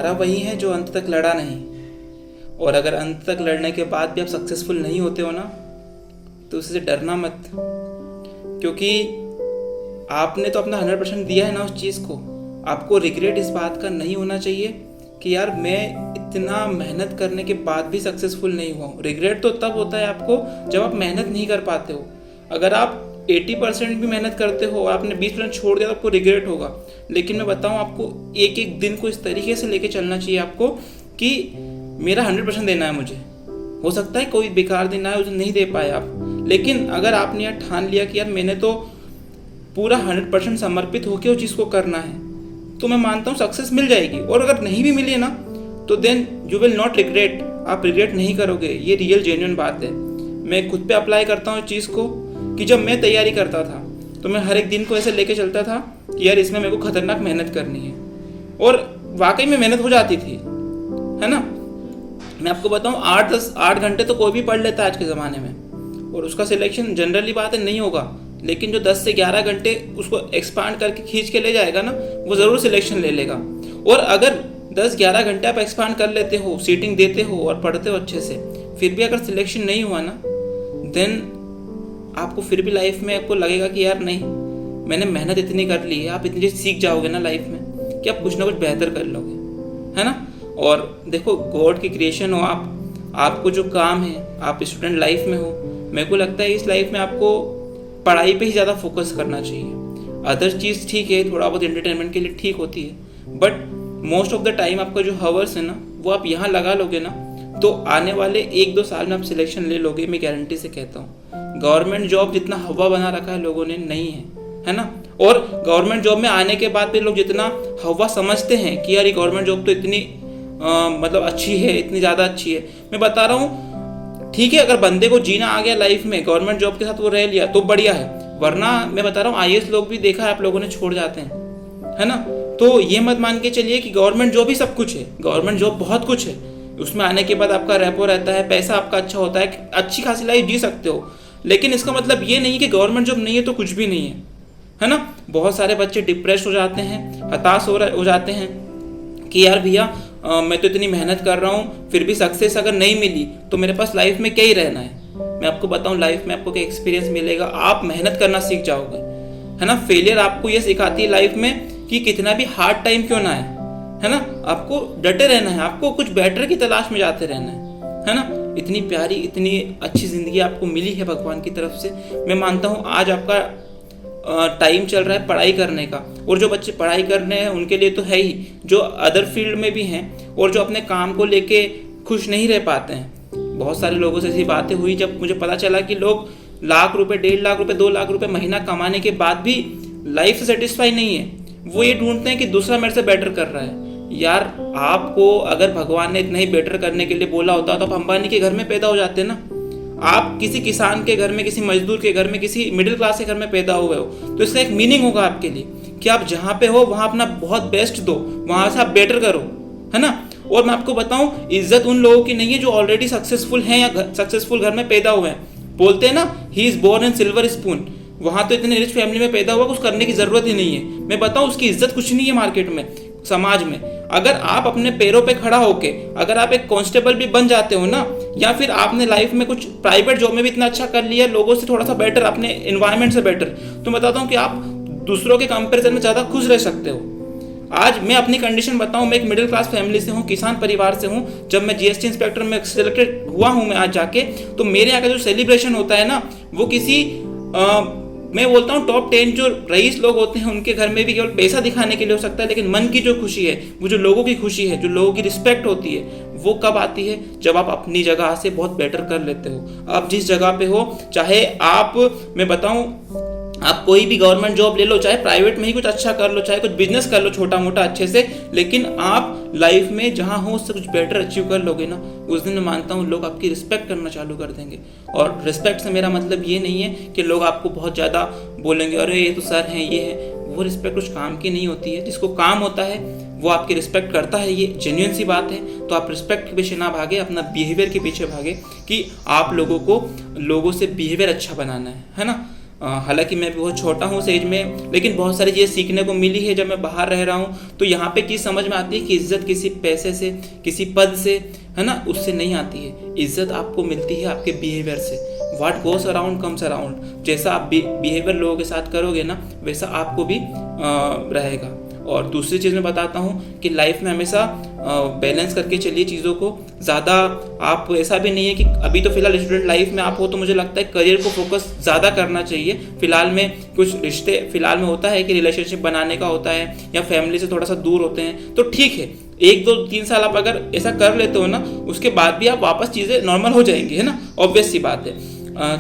हारा वही है जो अंत तक लड़ा नहीं। और अगर अंत तक लड़ने के बाद भी आप सक्सेसफुल नहीं होते हो ना, तो उससे डरना मत, क्योंकि आपने तो अपना 100% दिया है ना उस चीज़ को। आपको रिग्रेट इस बात का नहीं होना चाहिए कि यार मैं इतना मेहनत करने के बाद भी सक्सेसफुल नहीं हुआ हूँ। रिग्रेट तो तब होता है आपको जब आप मेहनत नहीं कर पाते हो। अगर आप 80% भी मेहनत करते हो और आपने 20% छोड़ दिया तो आपको रिग्रेट होगा। लेकिन मैं बताऊँ आपको, एक एक दिन को इस तरीके से लेके चलना चाहिए आपको कि मेरा 100% देना है मुझे। हो सकता है कोई बेकार दिन आए, उसे नहीं दे पाए आप, लेकिन अगर आपने यार ठान लिया कि यार मैंने तो पूरा 100% समर्पित होकर उस चीज़ को करना है, तो मैं मानता हूँ सक्सेस मिल जाएगी। और अगर नहीं भी मिली ना, तो then you will not regret, आप रिग्रेट नहीं करोगे। ये रियल जेन्युइन बात है। मैं खुद पे अप्लाई करता हूँ इस चीज़ को कि जब मैं तैयारी करता था तो मैं हर एक दिन को ऐसे लेके चलता था कि यार इसमें मेरे को खतरनाक मेहनत करनी है, और वाकई में मेहनत हो जाती थी, है ना। मैं आपको बताऊँ 8 घंटे तो कोई भी पढ़ लेता है आज के ज़माने में, और उसका सिलेक्शन जनरली बात है नहीं होगा। लेकिन जो 10 से 11 घंटे उसको एक्सपांड करके खींच के ले जाएगा ना, वो ज़रूर सिलेक्शन ले लेगा। और अगर 10-11 घंटे आप एक्सपांड कर लेते हो, सीटिंग देते हो और पढ़ते हो अच्छे से, फिर भी अगर सिलेक्शन नहीं हुआ ना, देन आपको फिर भी लाइफ में आपको लगेगा कि यार नहीं, मैंने मेहनत इतनी कर ली है। आप इतनी चीज़ सीख जाओगे ना लाइफ में कि आप कुछ ना कुछ बेहतर कर लोगे, है ना। और देखो, गॉड की क्रिएशन हो आप, आपको जो काम है, आप स्टूडेंट लाइफ में हो, मेरे को लगता है इस लाइफ में आपको पढ़ाई पे ही ज़्यादा फोकस करना चाहिए। अदर चीज़ ठीक है, थोड़ा बहुत एंटरटेनमेंट के लिए ठीक होती है, but most of the time आपका जो हावर्स है ना, वो आप यहाँ लगा लोगे ना, तो आने वाले 1-2 साल में आप सिलेक्शन ले लोगे। मैं गारंटी से कहता हूँ। गवर्नमेंट जॉब जितना हवा बना रखा है लोगों ने, नहीं है ना। और गवर्नमेंट जॉब में आने के बाद भी लोग जितना हवा समझते हैं कि यार ये गवर्नमेंट जॉब तो इतनी मतलब अच्छी है, इतनी ज़्यादा अच्छी है, मैं बता रहा हूँ ठीक है, अगर बंदे को जीना आ गया लाइफ में, गवर्नमेंट जॉब के साथ वो रह लिया तो बढ़िया है। वरना मैं बता रहा हूँ IAS लोग भी देखा है आप लोगों ने, छोड़ जाते हैं, है ना। तो ये मत मान के चलिए कि गवर्नमेंट जॉब ही सब कुछ है। गवर्नमेंट जॉब बहुत कुछ है, उसमें आने के बाद आपका रेपो रहता है, पैसा आपका अच्छा होता है, अच्छी खासी लाइफ जी सकते हो। लेकिन इसका मतलब ये नहीं कि गवर्नमेंट जॉब नहीं है तो कुछ भी नहीं है ना। बहुत सारे बच्चे डिप्रेस हो जाते हैं, हताश हो जाते हैं कि यार भैया मैं तो इतनी मेहनत कर रहा हूँ, फिर भी सक्सेस अगर नहीं मिली तो मेरे पास लाइफ में क्या ही रहना है। मैं आपको बताऊँ, लाइफ में आपको क्या एक्सपीरियंस मिलेगा, आप मेहनत करना सीख जाओगे, है ना। फेलियर आपको ये सिखाती है लाइफ में कि कितना भी हार्ड टाइम क्यों ना है ना, आपको डटे रहना है, आपको कुछ बेटर की तलाश में जाते रहना है ना। इतनी प्यारी, इतनी अच्छी ज़िंदगी आपको मिली है भगवान की तरफ से। मैं मानता हूँ आज आपका टाइम चल रहा है पढ़ाई करने का, और जो बच्चे पढ़ाई कर रहे हैं उनके लिए तो है ही, जो अदर फील्ड में भी हैं और जो अपने काम को लेके खुश नहीं रह पाते हैं। बहुत सारे लोगों से ऐसी बातें हुई जब मुझे पता चला कि लोग लाख रुपए, 1.5 लाख रुपए, 2 लाख रुपए महीना कमाने के बाद भी लाइफ से सेटिस्फाई नहीं है। वो ये ढूंढते हैं कि दूसरा मेरे से बेटर कर रहा है। यार आपको अगर भगवान ने इतना ही बेटर करने के लिए बोला होता तो आप अंबानी के घर में पैदा हो जाते ना। आप किसी किसान के घर में, किसी मजदूर के घर में, किसी मिडिल क्लास के घर में पैदा हुए हो, तो इसका एक मीनिंग होगा आपके लिए कि आप जहाँ पे हो वहाँ अपना बहुत बेस्ट दो, वहाँ से आप बेटर करो, है ना। और मैं आपको बताऊँ, इज्जत उन लोगों की नहीं है जो ऑलरेडी सक्सेसफुल हैं या सक्सेसफुल घर में पैदा हुए हैं। बोलते हैं ना, he is born in silver spoon. वहाँ तो इतने रिच फैमिली में पैदा हुआ, कुछ करने की जरूरत ही नहीं है। मैं बताऊँ, उसकी इज्जत कुछ नहीं है मार्केट में, समाज में। अगर आप अपने पैरों पे खड़ा होके अगर आप एक कांस्टेबल भी बन जाते हो ना, या फिर आपने लाइफ में कुछ प्राइवेट जॉब में भी इतना अच्छा कर लिया, लोगों से थोड़ा सा बेटर, अपने एनवायरनमेंट से बेटर, तो मैं बताता हूँ कि आप दूसरों के कंपैरिजन में ज़्यादा खुश रह सकते हो। आज मैं अपनी कंडीशन बताऊँ, मैं एक मिडिल क्लास फैमिली से हूँ, किसान परिवार से हूँ। जब मैं GST इंस्पेक्टर में सिलेक्टेड हुआ हूँ मैं आज जाके, तो मेरे यहाँ का जो सेलिब्रेशन होता है ना, वो किसी मैं बोलता हूँ टॉप 10 जो रईस लोग होते हैं उनके घर में भी केवल पैसा दिखाने के लिए हो सकता है, लेकिन मन की जो खुशी है, वो जो लोगों की खुशी है, जो लोगों की रिस्पेक्ट होती है, वो कब आती है? जब आप अपनी जगह से बहुत बेटर कर लेते हो। आप जिस जगह पे हो, चाहे आप, मैं बताऊं, आप कोई भी गवर्नमेंट जॉब ले लो, चाहे प्राइवेट में ही कुछ अच्छा कर लो, चाहे कुछ बिजनेस कर लो छोटा मोटा अच्छे से, लेकिन आप लाइफ में जहाँ हो उससे कुछ बेटर अचीव कर लोगे ना, उस दिन मैं मानता हूँ लोग आपकी रिस्पेक्ट करना चालू कर देंगे। और रिस्पेक्ट से मेरा मतलब ये नहीं है कि लोग आपको बहुत ज़्यादा बोलेंगे अरे ये तो सर हैं, ये है, वो रिस्पेक्ट कुछ काम की नहीं होती है। जिसको काम होता है वो आपकी रिस्पेक्ट करता है, ये जेन्युइन सी बात है। तो आप रिस्पेक्ट के पीछे ना भागे, अपना बिहेवियर के पीछे भागे कि आप लोगों से बिहेवियर अच्छा बनाना है ना। हालांकि मैं भी बहुत छोटा हूँ उस एज में, लेकिन बहुत सारी चीज़ें सीखने को मिली है जब मैं बाहर रह रहा हूँ। तो यहाँ पे चीज़ समझ में आती है कि इज्जत किसी पैसे से, किसी पद से, है ना, उससे नहीं आती है। इज्जत आपको मिलती है आपके बिहेवियर से। What goes around comes around. जैसा आप बिहेवियर लोगों के साथ करोगे ना, वैसा आपको भी रहेगा। और दूसरी चीज़ मैं बताता हूँ कि लाइफ में हमेशा बैलेंस करके चलिए चीज़ों को। ज़्यादा आप ऐसा भी नहीं है कि अभी तो फिलहाल स्टूडेंट लाइफ में आप हो, तो मुझे लगता है करियर को फोकस ज़्यादा करना चाहिए। फिलहाल में कुछ रिश्ते फिलहाल में होता है कि रिलेशनशिप बनाने का होता है या फैमिली से थोड़ा सा दूर होते हैं, तो ठीक है, 1 2 3 साल आप अगर ऐसा कर लेते हो ना, उसके बाद भी आप वापस चीज़ें नॉर्मल हो जाएंगी, है ना, ऑब्वियस सी बात है।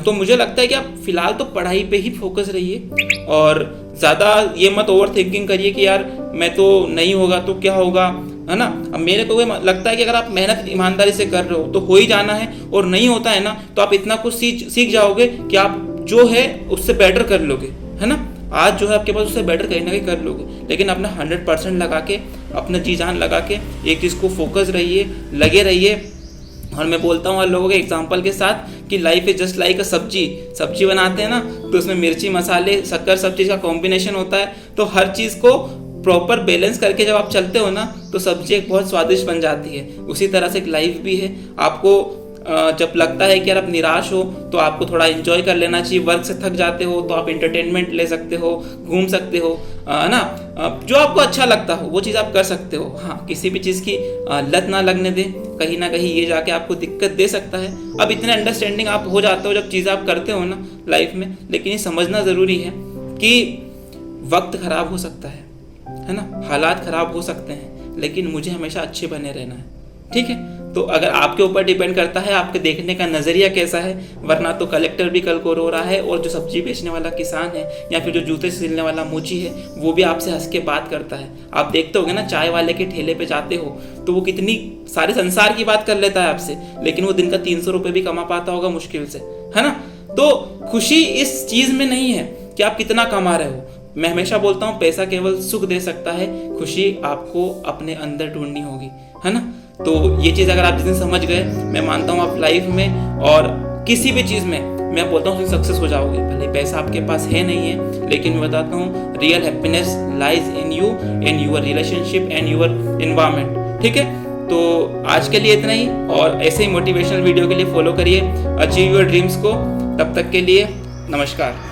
तो मुझे लगता है कि आप फिलहाल तो पढ़ाई पे ही फोकस रहिए और ज़्यादा ये मत ओवर थिंकिंग करिए कि यार मैं तो नहीं होगा तो क्या होगा, है ना। अब मेरे को लगता है कि अगर आप मेहनत ईमानदारी से कर रहे हो तो हो ही जाना है, और नहीं होता है ना तो आप इतना कुछ सीख जाओगे कि आप जो है उससे बेटर कर लोगे, है ना। आज जो है आपके पास उससे बेटर कहीं ना कहीं कर लोगे, लेकिन अपना 100% लगा के, अपना जी जान लगा के एक चीज़ को फोकस रहिए, लगे रहिए। और मैं बोलता हूँ लोगों के एग्जांपल के साथ कि लाइफ इज जस्ट लाइक अ सब्जी बनाते हैं ना, तो उसमें मिर्ची, मसाले, शक्कर, सब चीज़ का कॉम्बिनेशन होता है। तो हर चीज़ को प्रॉपर बैलेंस करके जब आप चलते हो ना, तो सब्जी एक बहुत स्वादिष्ट बन जाती है। उसी तरह से एक लाइफ भी है। आपको जब लगता है कि यार आप निराश हो तो आपको थोड़ा एंजॉय कर लेना चाहिए। वर्क से थक जाते हो तो आप एंटरटेनमेंट ले सकते हो, घूम सकते हो, है ना। जो आपको अच्छा लगता हो वो चीज़ आप कर सकते हो। हाँ, किसी भी चीज़ की लत ना लगने दें, कहीं ना कहीं ये जाके आपको दिक्कत दे सकता है। अब इतने अंडरस्टैंडिंग आप हो जाते हो जब चीज़ें आप करते हो ना लाइफ में, लेकिन ये समझना ज़रूरी है कि वक्त ख़राब हो सकता है ना, हालात ख़राब हो सकते हैं, लेकिन मुझे हमेशा अच्छे बने रहना है, ठीक है। तो अगर आपके ऊपर डिपेंड करता है आपके देखने का नज़रिया कैसा है, वरना तो कलेक्टर भी कल को रो रहा है, और जो सब्जी बेचने वाला किसान है या फिर जो जूते सिलने वाला मोची है वो भी आपसे हंस के बात करता है। आप देखते होगे ना, चाय वाले के ठेले पे जाते हो तो वो कितनी सारे संसार की बात कर लेता है आपसे, लेकिन वो दिन का 300 रुपये भी कमा पाता होगा मुश्किल से, है ना। तो खुशी इस चीज़ में नहीं है कि आप कितना कमा रहे हो। मैं हमेशा बोलता हूँ पैसा केवल सुख दे सकता है, खुशी आपको अपने अंदर ढूंढनी होगी, है ना। तो ये चीज़ अगर आप जिस दिन समझ गए, मैं मानता हूँ आप लाइफ में और किसी भी चीज़ में, मैं बोलता हूँ सक्सेस हो जाओगे। भले पैसा आपके पास है नहीं है, लेकिन मैं बताता हूँ real happiness lies in you, in your relationship and your environment, ठीक है। तो आज के लिए इतना ही, और ऐसे ही मोटिवेशनल वीडियो के लिए फॉलो करिए अचीव योर ड्रीम्स को। तब तक के लिए नमस्कार।